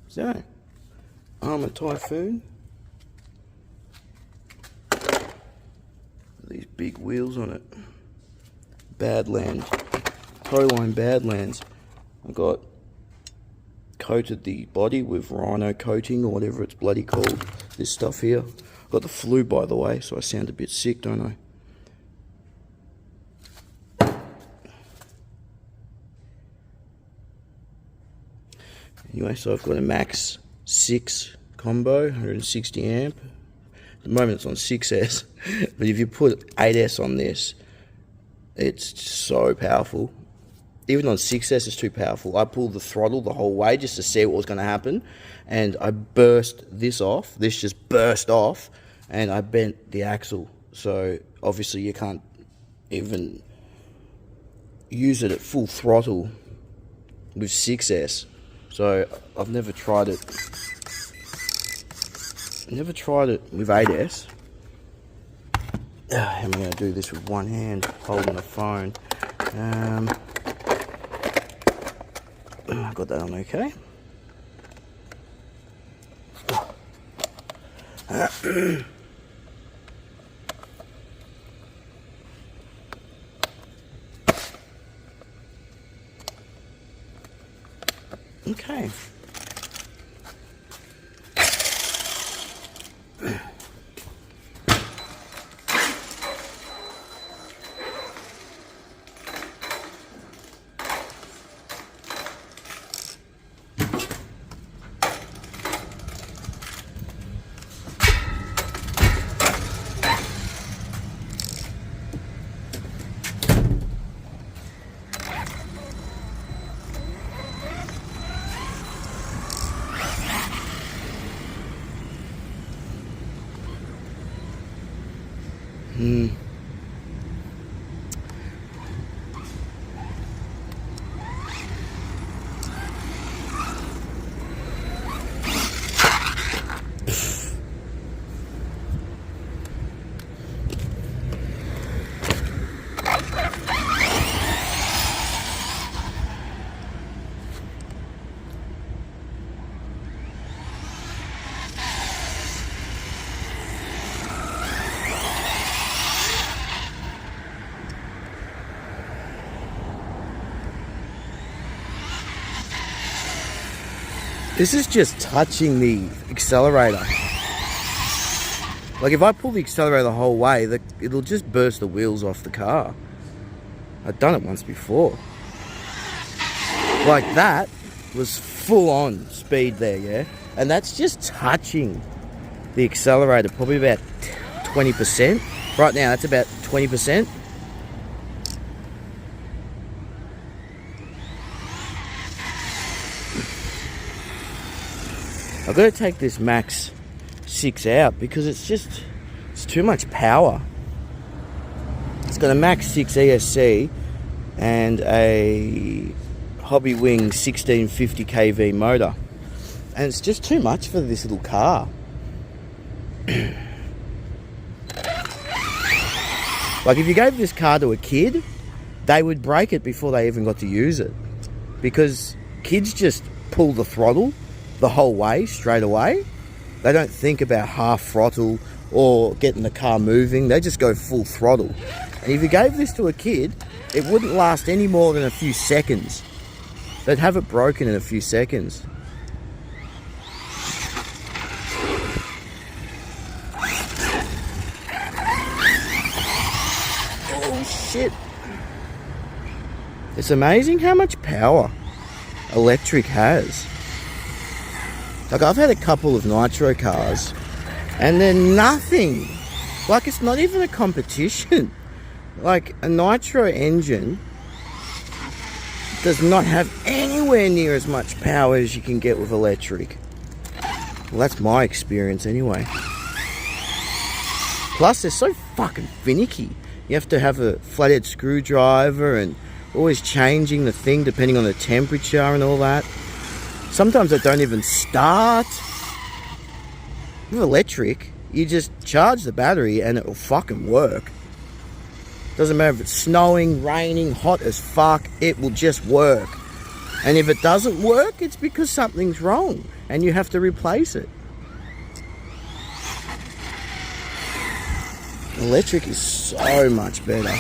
So, arrma Typhoon. These big wheels on it. Badlands. Tow-line Badlands. I got coated the body with rhino coating or whatever it's bloody called. This stuff here. Got the flu, by the way, so I sound a bit sick, don't I? Anyway, so I've got a Max6 combo, 160 amp. At the moment it's on 6S, but if you put 8S on this, it's so powerful. Even on 6S it's too powerful. I pulled the throttle the whole way just to see what was going to happen, and I burst this off. This just burst off, and I bent the axle. So obviously you can't even use it at full throttle with 6S. So I've never tried it. Never tried it with 8S. How am I going to do this with one hand holding the phone? I got that on okay. Okay. This is just touching the accelerator. Like if I pull the accelerator the whole way, it'll just burst the wheels off the car. I've done it once before. Like that was full on speed there, yeah? And that's just touching the accelerator, probably about 20%. Right now, that's about 20%. I've got to take this Max6 out because it's too much power. It's got a Max6 ESC and a Hobby Wing 1650 kV motor. And it's just too much for this little car. Like if you gave this car to a kid, they would break it before they even got to use it. Because kids just pull the throttle the whole way, straight away. They don't think about half throttle or getting the car moving. They just go full throttle. And if you gave this to a kid, it wouldn't last any more than a few seconds. They'd have it broken in a few seconds. Oh shit. It's amazing how much power electric has. Like I've had a couple of nitro cars and they're nothing. Like it's not even a competition. Like a nitro engine does not have anywhere near as much power as you can get with electric. Well, that's my experience anyway. Plus they're so fucking finicky. You have to have a flathead screwdriver and always changing the thing depending on the temperature and all that. Sometimes they don't even start. With electric, you just charge the battery and it'll fucking work. Doesn't matter if it's snowing, raining, hot as fuck, it will just work. And if it doesn't work, it's because something's wrong. and you have to replace it. Electric is so much better.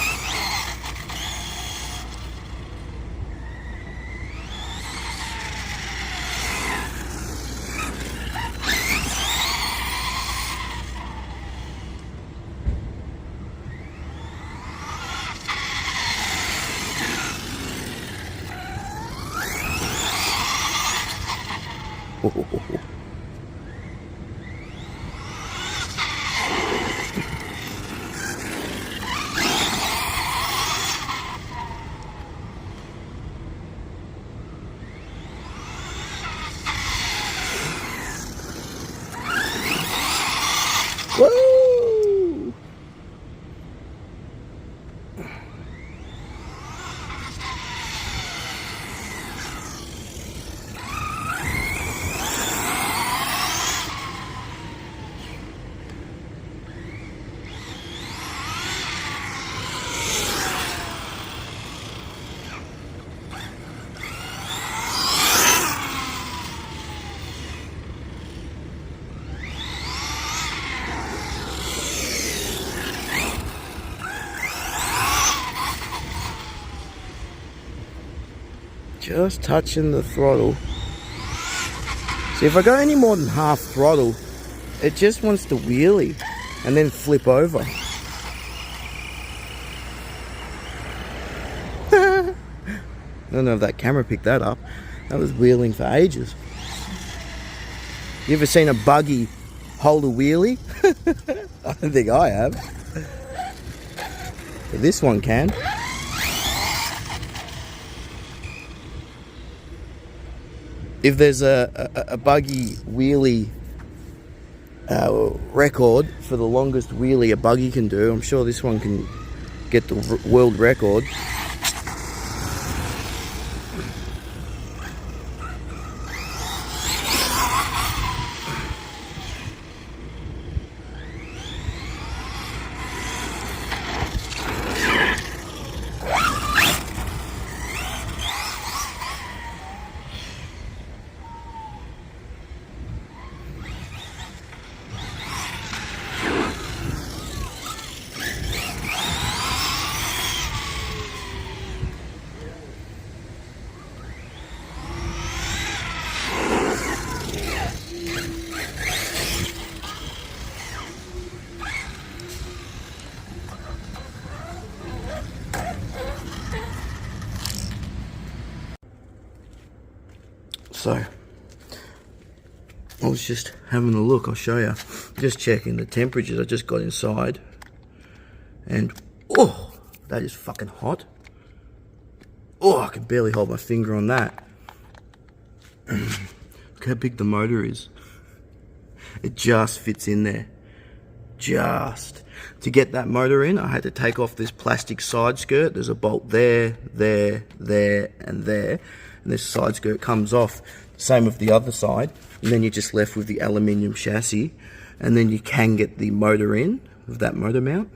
Woo! Just touching the throttle. See, if I go any more than half throttle, it just wants to wheelie and then flip over. I don't know if that camera picked that up. That was wheeling for ages. You ever seen a buggy hold a wheelie? I don't think I have. But this one can. If there's a buggy wheelie record for the longest wheelie a buggy can do, I'm sure this one can get the world record. So, I was just having a look, I'll show you. Just checking the temperatures. I just got inside. And, oh, that is fucking hot. Oh, I can barely hold my finger on that. Look how big the motor is. It just fits in there. Just. To get that motor in, I had to take off this plastic side skirt. There's a bolt there, there, there, and there. And this side skirt comes off. Same with the other side. And then you're just left with the aluminium chassis. And then you can get the motor in with that motor mount.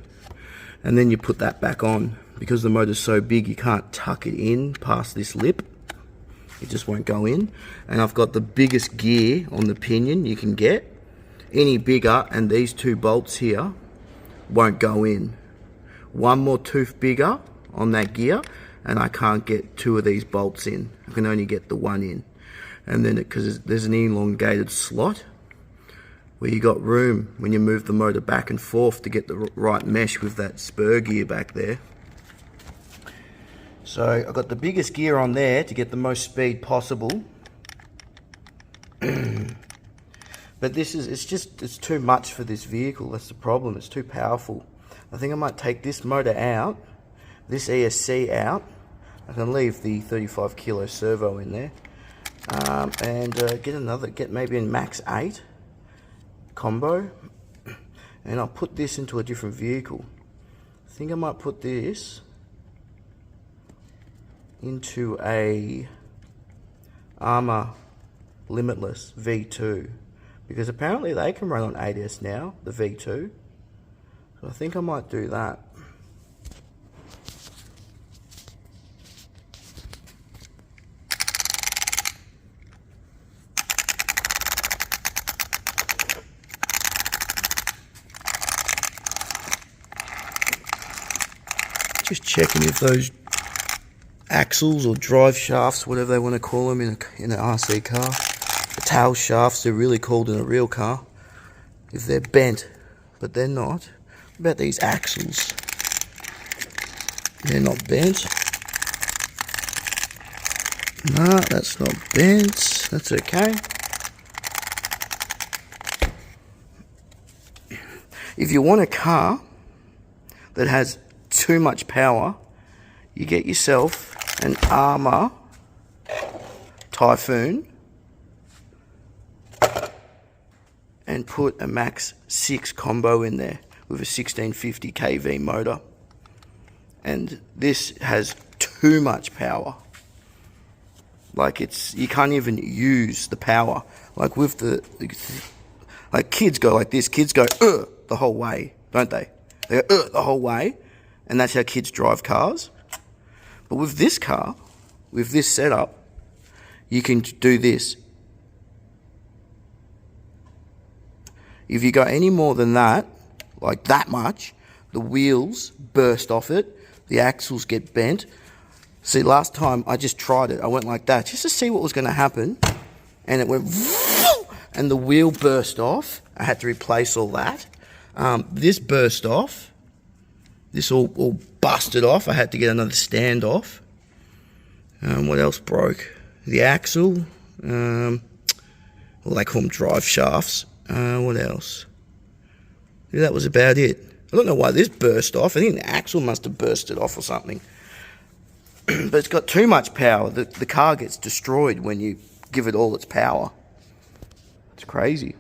And then you put that back on. Because the motor's so big, you can't tuck it in past this lip. It just won't go in. And I've got the biggest gear on the pinion you can get. Any bigger, and these two bolts here won't go in. One more tooth bigger on that gear, and I can't get two of these bolts in. I can only get the one in. And then, because there's an elongated slot where you got room when you move the motor back and forth to get the right mesh with that spur gear back there. So I've got the biggest gear on there to get the most speed possible. But this is, it's too much for this vehicle. That's the problem. It's too powerful. I think I might take this motor out, this ESC out. I can leave the 35 kilo servo in there, and get maybe a Max 8 combo, and I'll put this into a different vehicle. I think I might put this into a arrma Limitless V2. Because apparently they can run on 8S now, the V2. So I think I might do that. Just checking if those axles or drive shafts, whatever they want to call them in an RC car, the tail shafts, they're really called in a real car, if they're bent, but they're not. What about these axles? They're not bent. No, that's not bent. That's okay. If you want a car that has too much power, you get yourself an arrma Typhoon and put a Max6 combo in there with a 1650 kV motor. And this has too much power. Like you can't even use the power. Like with like kids go like this. Kids go the whole way, don't they? They go the whole way, and that's how kids drive cars. But with this car, with this setup, you can do this. If you go any more than that, like that much, the wheels burst off it, the axles get bent. See, last time I just tried it, I went like that just to see what was going to happen, and it went and the wheel burst off. I had to replace all that. This burst off. This all busted off. I had to get another stand off. What else broke? The axle. Well, they call them drive shafts. What else? Yeah, that was about it. I don't know why this burst off. I think the axle must have bursted off or something. But it's got too much power. The car gets destroyed when you give it all its power. It's crazy.